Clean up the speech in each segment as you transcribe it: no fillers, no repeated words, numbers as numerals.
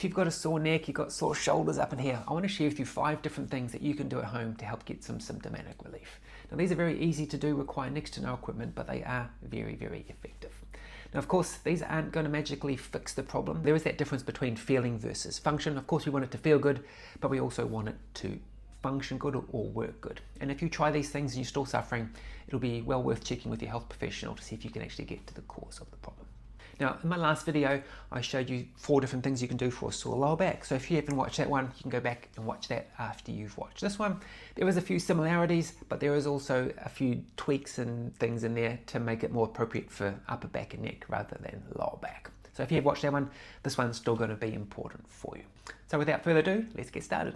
If you've got a sore neck, you've got sore shoulders up in here, I want to share with you 5 different things that you can do at home to help get some symptomatic relief. Now these are very easy to do, require next to no equipment, but they are very, very effective. Now of course, these aren't going to magically fix the problem. There is that difference between feeling versus function. Of course we want it to feel good, but we also want it to function good or work good. And if you try these things and you're still suffering, it'll be well worth checking with your health professional to see if you can actually get to the cause of the problem. Now, in my last video, I showed you 4 different things you can do for a sore lower back. So if you haven't watched that one, you can go back and watch that after you've watched this one. There is a few similarities, but there is also a few tweaks and things in there to make it more appropriate for upper back and neck rather than lower back. So if you have watched that one, this one's still going to be important for you. So without further ado, let's get started.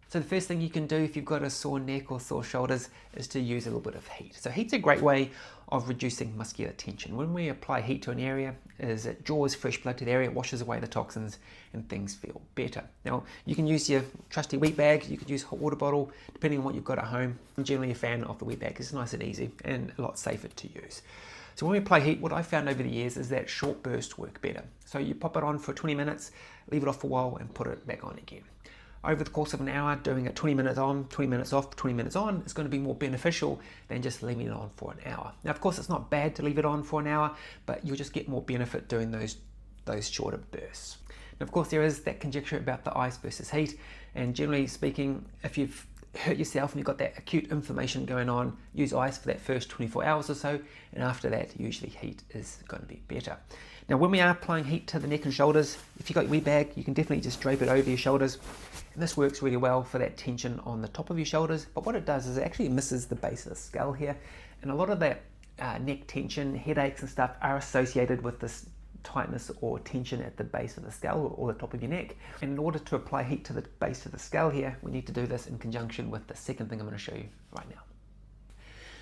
So the first thing you can do if you've got a sore neck or sore shoulders is to use a little bit of heat. So heat's a great way of reducing muscular tension. When we apply heat to an area, it draws fresh blood to the area, washes away the toxins, and things feel better. Now, you can use your trusty wheat bag, you could use a hot water bottle, depending on what you've got at home. I'm generally a fan of the wheat bag. It's nice and easy and a lot safer to use. So when we apply heat, what I found over the years is that short bursts work better. So you pop it on for 20 minutes, leave it off for a while, and put it back on again. Over the course of an hour, doing it 20 minutes on, 20 minutes off, 20 minutes on, is going to be more beneficial than just leaving it on for an hour. Now, of course, it's not bad to leave it on for an hour, but you'll just get more benefit doing those shorter bursts. Now, of course, there is that conjecture about the ice versus heat, and generally speaking, if you've hurt yourself and you've got that acute inflammation going on, use ice for that first 24 hours or so, and after that, usually heat is going to be better. Now, when we are applying heat to the neck and shoulders, if you've got your wheat bag, you can definitely just drape it over your shoulders. And this works really well for that tension on the top of your shoulders. But what it does is it actually misses the base of the skull here. And a lot of that neck tension, headaches and stuff are associated with this tightness or tension at the base of the skull or the top of your neck. And in order to apply heat to the base of the skull here, we need to do this in conjunction with the second thing I'm going to show you right now.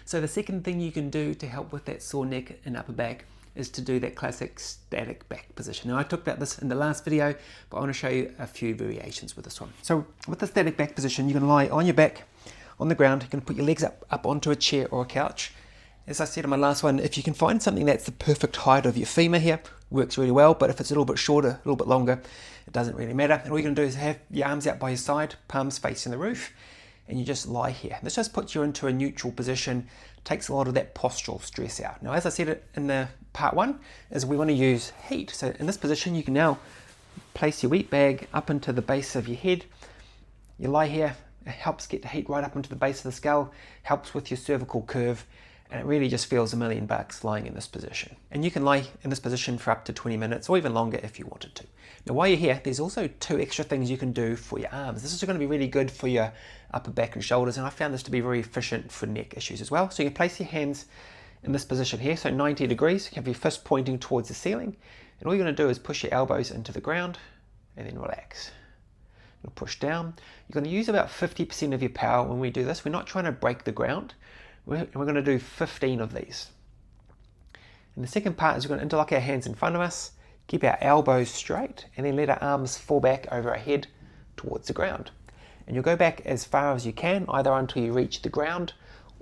So the second thing you can do to help with that sore neck and upper back is to do that classic static back position. Now I talked about this in the last video, but I want to show you a few variations with this one. So with the static back position, you can lie on your back on the ground. You can put your legs up onto a chair or a couch. As I said in my last one, if you can find something that's the perfect height of your femur here, works really well, but if it's a little bit shorter, a little bit longer, it doesn't really matter. And all you're going to do is have your arms out by your side, palms facing the roof, and you just lie here. This just puts you into a neutral position, takes a lot of that postural stress out. Now, as I said in the part 1, is we want to use heat. So in this position, you can now place your wheat bag up into the base of your head. You lie here, it helps get the heat right up into the base of the skull, helps with your cervical curve, and it really just feels $1 million lying in this position. And you can lie in this position for up to 20 minutes or even longer if you wanted to. Now while you're here, there's also 2 extra things you can do for your arms. This is going to be really good for your upper back and shoulders, and I found this to be very efficient for neck issues as well. So you can place your hands in this position here, so 90 degrees. You have your fist pointing towards the ceiling, and all you're going to do is push your elbows into the ground and then relax. You'll push down. You're going to use about 50% of your power when we do this. We're not trying to break the ground. We're going to do 15 of these. And the second part is we're going to interlock our hands in front of us, keep our elbows straight, and then let our arms fall back over our head towards the ground. And you'll go back as far as you can, either until you reach the ground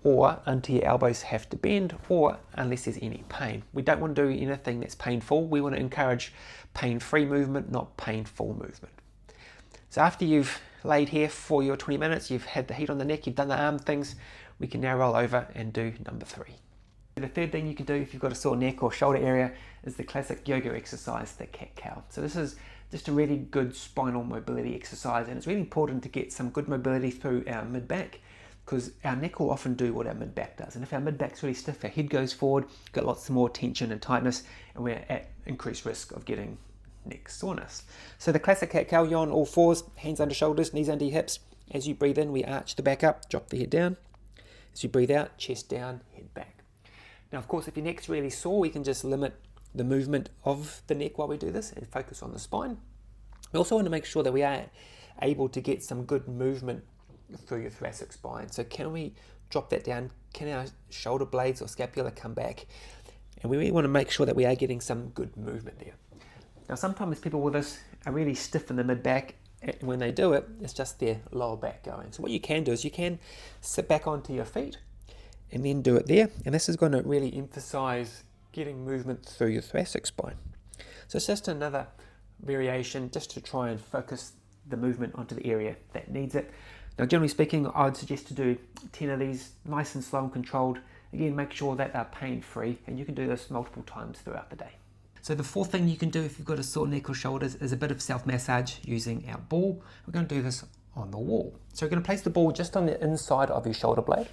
or until your elbows have to bend, or unless there's any pain. We don't want to do anything that's painful. We want to encourage pain-free movement, not painful movement. So after you've laid here for your 20 minutes, you've had the heat on the neck, you've done the arm things, we can now roll over and do number 3. The third thing you can do if you've got a sore neck or shoulder area is the classic yoga exercise, the cat-cow. So this is just a really good spinal mobility exercise, and it's really important to get some good mobility through our mid-back, because our neck will often do what our mid-back does. And if our mid-back's really stiff, our head goes forward, got lots more tension and tightness, and we're at increased risk of getting neck soreness. So the classic cat-cow, you're on all fours, hands under shoulders, knees under your hips. As you breathe in, we arch the back up, drop the head down. As you breathe out, chest down, head back. Now, of course, if your neck's really sore, we can just limit the movement of the neck while we do this and focus on the spine. We also want to make sure that we are able to get some good movement through your thoracic spine. So can we drop that down? Can our shoulder blades or scapula come back? And we really want to make sure that we are getting some good movement there. Now, sometimes people with this are really stiff in the mid-back, and when they do it, it's just their lower back going. So what you can do is you can sit back onto your feet and then do it there. And this is going to really emphasize getting movement through your thoracic spine. So it's just another variation just to try and focus the movement onto the area that needs it. Now, generally speaking, I would suggest to do 10 of these nice and slow and controlled. Again, make sure that they're pain-free, and you can do this multiple times throughout the day. So the fourth thing you can do if you've got a sore neck or shoulders is a bit of self-massage using our ball. We're going to do this on the wall. So we're going to place the ball just on the inside of your shoulder blade.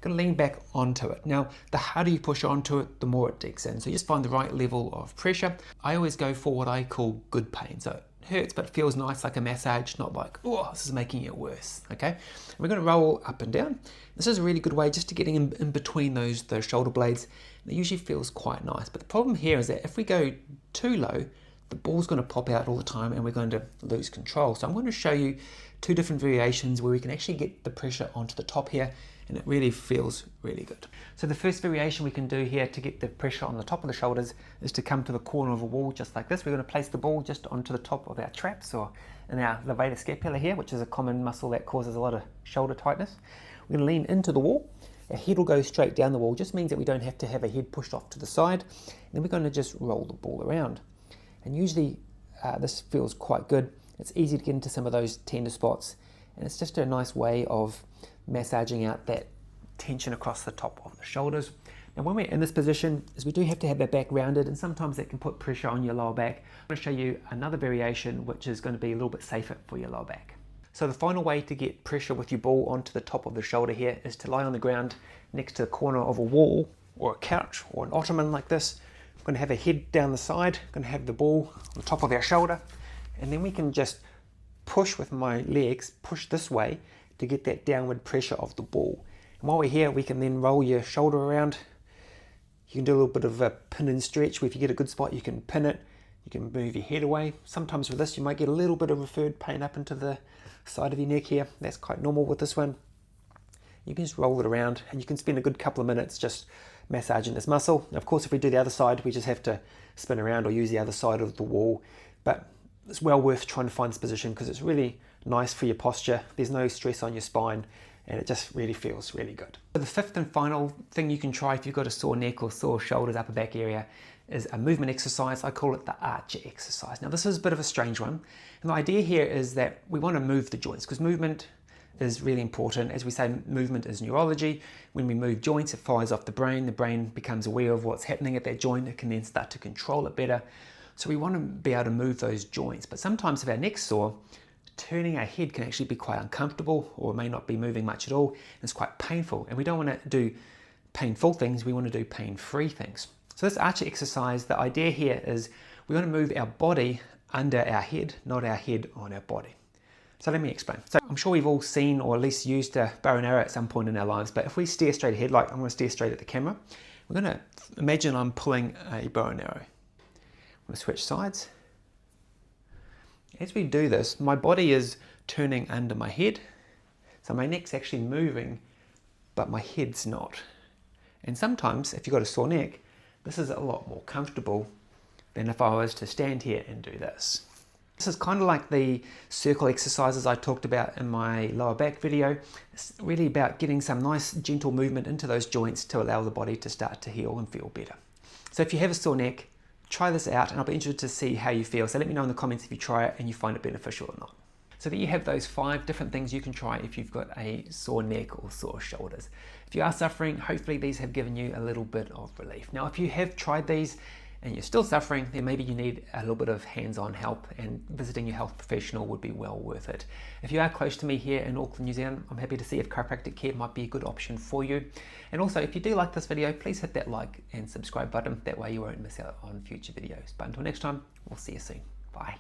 Going to lean back onto it. Now, the harder you push onto it, the more it digs in. So you just find the right level of pressure. I always go for what I call good pain. So it hurts, but it feels nice, like a massage, not like, oh, this is making it worse, okay? We're going to roll up and down. This is a really good way just to getting in between those shoulder blades. It usually feels quite nice. But the problem here is that if we go too low, the ball's going to pop out all the time and we're going to lose control. So I'm going to show you two different variations where we can actually get the pressure onto the top here, and it really feels really good. So the first variation we can do here to get the pressure on the top of the shoulders is to come to the corner of a wall just like this. We're going to place the ball just onto the top of our traps, or in our levator scapula here, which is a common muscle that causes a lot of shoulder tightness. We're going to lean into the wall. Our head will go straight down the wall, just means that we don't have to have a head pushed off to the side. And then we're going to just roll the ball around. And usually this feels quite good. It's easy to get into some of those tender spots, and it's just a nice way of massaging out that tension across the top of the shoulders. Now, when we're in this position, is we do have to have our back rounded, and sometimes that can put pressure on your lower back. I'm going to show you another variation which is going to be a little bit safer for your lower back. So the final way to get pressure with your ball onto the top of the shoulder here is to lie on the ground next to the corner of a wall or a couch or an ottoman like this. We're going to have a head down the side, going to have the ball on the top of our shoulder, and then we can just push with my legs, push this way to get that downward pressure of the ball. And while we're here, we can then roll your shoulder around. You can do a little bit of a pin and stretch where if you get a good spot, you can pin it. You can move your head away. Sometimes with this, you might get a little bit of referred pain up into the side of your neck here. That's quite normal with this one. You can just roll it around, and you can spend a good couple of minutes just massaging this muscle. Now, of course, if we do the other side, we just have to spin around or use the other side of the wall. But it's well worth trying to find this position because it's really nice for your posture. There's no stress on your spine, and it just really feels really good. So the fifth and final thing you can try if you've got a sore neck or sore shoulders, upper back area, is a movement exercise. I call it the archer exercise. Now, this is a bit of a strange one, and the idea here is that we want to move the joints because movement is really important. As we say, movement is neurology. When we move joints, it fires off the brain becomes aware of what's happening at that joint, it can then start to control it better. So we want to be able to move those joints, but sometimes if our neck's sore, turning our head can actually be quite uncomfortable, or may not be moving much at all, and it's quite painful. And we don't want to do painful things, we want to do pain-free things. So this archer exercise, the idea here is we want to move our body under our head, not our head on our body. So let me explain. So I'm sure we've all seen or at least used a bow and arrow at some point in our lives, but if we stare straight ahead, like I'm going to stare straight at the camera, we're going to imagine I'm pulling a bow and arrow. I'm going to switch sides. As we do this, my body is turning under my head, so my neck's actually moving, but my head's not. And sometimes, if you've got a sore neck, this is a lot more comfortable than if I was to stand here and do this. This is kind of like the circle exercises I talked about in my lower back video. It's really about getting some nice gentle movement into those joints to allow the body to start to heal and feel better. So if you have a sore neck, try this out, and I'll be interested to see how you feel. So let me know in the comments if you try it and you find it beneficial or not. So that you have those 5 different things you can try if you've got a sore neck or sore shoulders. If you are suffering, hopefully these have given you a little bit of relief. Now, if you have tried these and you're still suffering, then maybe you need a little bit of hands-on help, and visiting your health professional would be well worth it. If you are close to me here in Auckland, New Zealand, I'm happy to see if chiropractic care might be a good option for you. And also, if you do like this video, please hit that like and subscribe button. That way you won't miss out on future videos. But until next time, we'll see you soon. Bye.